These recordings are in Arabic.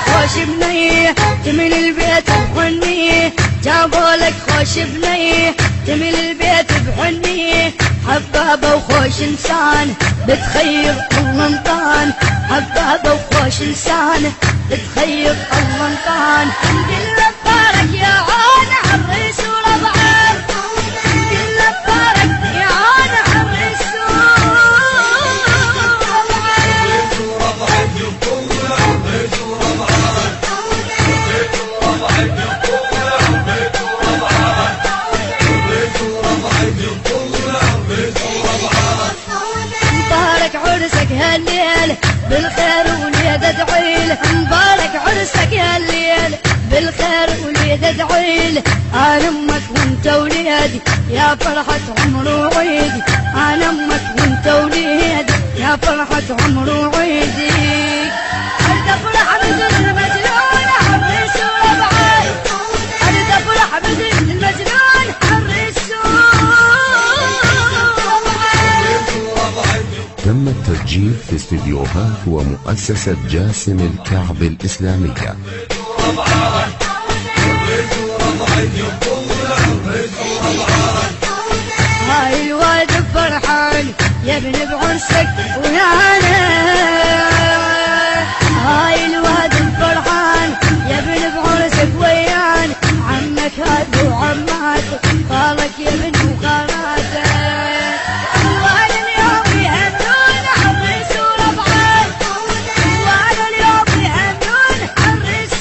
خوش بني تمل البيت بحني، جابوا لك خوش بني تمل البيت بحني، حبابة وخوش انسان بتخير الله انطان، حبابة وخوش انسان بتخير الله انطان. كل بارك يا عون عريس وربعان، كل بارك يا عون عريس مبارك عرسك هالليل بالخير وليد ادعيل، مبارك عرسك هالليل بالخير وليد ادعيل. انا امك وانت وليدي يا فرحة عمر وعيدي، انا امك وانت وليدي يا فرحة عمر وعيدي. اريد افرح بنت المجنون عريس وربعان، اريد افرح بنت المجنون عريس تم التسجيل في استديوهات ومؤسسة جاسم الكعب الإسلامية. هاي الواد فرحان يا ابن بعرسك ويانا، هاي الواد فرحان يا ابن بعرسك ويانا، عمك هاد وعماتك خالك يا ابن وخالاتك. وانا اليوم يهنون عريس وربعان، وانا اليوم يهنون عريس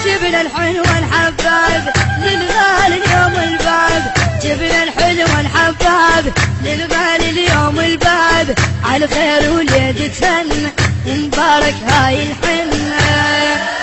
جبنا الحلو والحباب للغالي اليوم الباب، جبنا الحلو والحباب للغالي اليوم الباب، على خير وليد تهنى مبارك هاي الحنة.